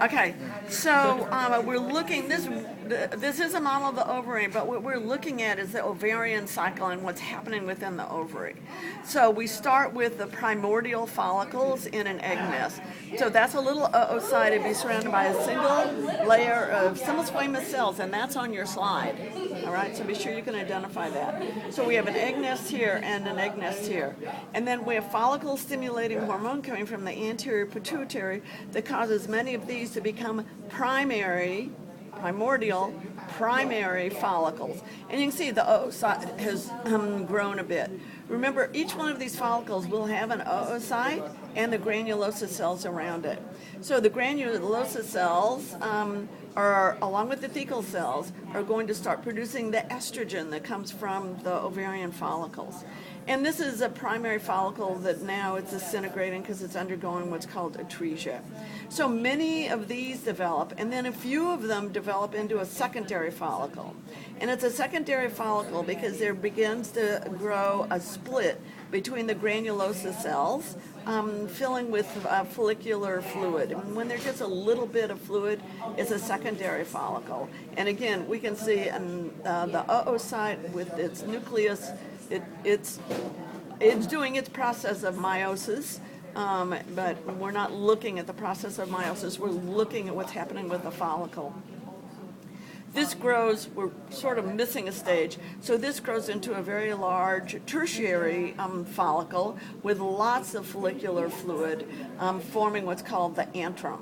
Okay, so we're looking, this is a model of the ovary, but what we're looking at is the ovarian cycle and what's happening within the ovary. So we start with the primordial follicles in an egg nest. So that's a little oocyte. It'd be surrounded by a single layer of simple squamous cells, and that's on your slide. All right, so be sure you can identify that. So we have an egg nest here and an egg nest here. And then we have follicle-stimulating hormone coming from the anterior pituitary that causes many of these to become primordial primary follicles. And you can see the oocyte has grown a bit. Remember, each one of these follicles will have an oocyte and the granulosa cells around it. So the granulosa cells are, along with the thecal cells, are going to start producing the estrogen that comes from the ovarian follicles. And this is a primary follicle that now it's disintegrating because it's undergoing what's called atresia. So many of these develop, and then a few of them develop into a secondary follicle. And it's a secondary follicle because there begins to grow a split between the granulosa cells, filling with follicular fluid. And when there's just a little bit of fluid, it's a secondary follicle. And again, we can see the oocyte with its nucleus, it's doing its process of meiosis, but we're not looking at the process of meiosis. We're looking at what's happening with the follicle. This grows, we're sort of missing a stage, so this grows into a very large tertiary follicle with lots of follicular fluid forming what's called the antrum.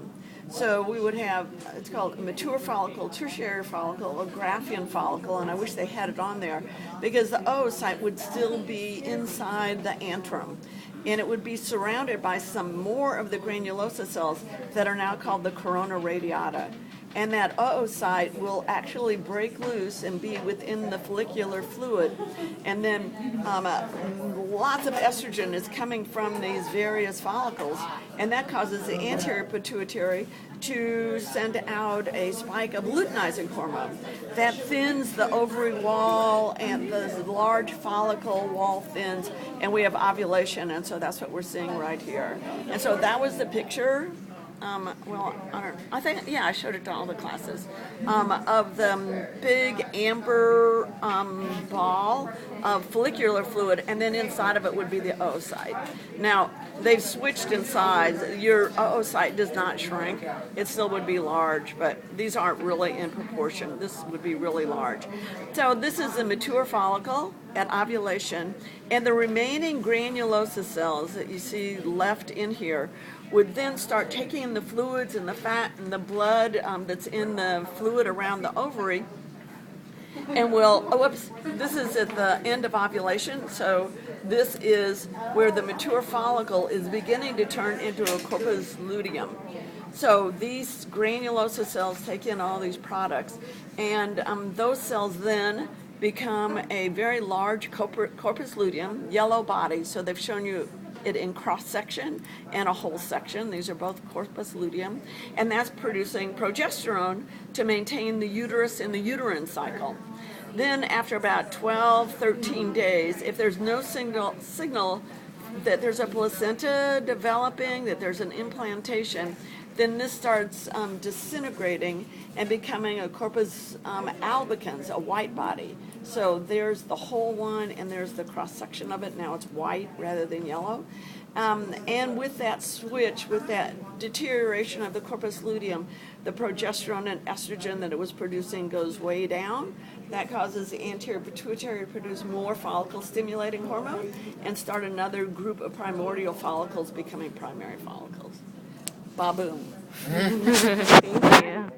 So we would have, it's called mature follicle, tertiary follicle, or Graafian follicle, and I wish they had it on there, because the oocyte would still be inside the antrum. And it would be surrounded by some more of the granulosa cells that are now called the corona radiata. And that oocyte will actually break loose and be within the follicular fluid. And then lots of estrogen is coming from these various follicles, and that causes the anterior pituitary to send out a spike of luteinizing hormone that thins the ovary wall, and the large follicle wall thins, and we have ovulation, and so that's what we're seeing right here. And so that was the picture. I think I showed it to all the classes, of the big amber ball of follicular fluid, and then inside of it would be the oocyte. Now, they've switched in size. Your oocyte does not shrink. It still would be large, but these aren't really in proportion. This would be really large. So this is the mature follicle at ovulation, and the remaining granulosa cells that you see left in here would then start taking in the fluids and the fat and the blood that's in the fluid around the ovary, and this is at the end of ovulation, so this is where the mature follicle is beginning to turn into a corpus luteum. So these granulosa cells take in all these products, and those cells then become a very large corpus luteum, yellow body. So they've shown you it in cross-section and a whole section. These are both corpus luteum, and that's producing progesterone to maintain the uterus in the uterine cycle. Then after about 12, 13 days, if there's no signal that there's a placenta developing, that there's an implantation, then this starts disintegrating and becoming a corpus albicans, a white body. So there's the whole one, and there's the cross-section of it. Now it's white rather than yellow. And with that switch, with that deterioration of the corpus luteum, the progesterone and estrogen that it was producing goes way down. That causes the anterior pituitary to produce more follicle-stimulating hormone and start another group of primordial follicles becoming primary follicles. Ba-boom. Thank you.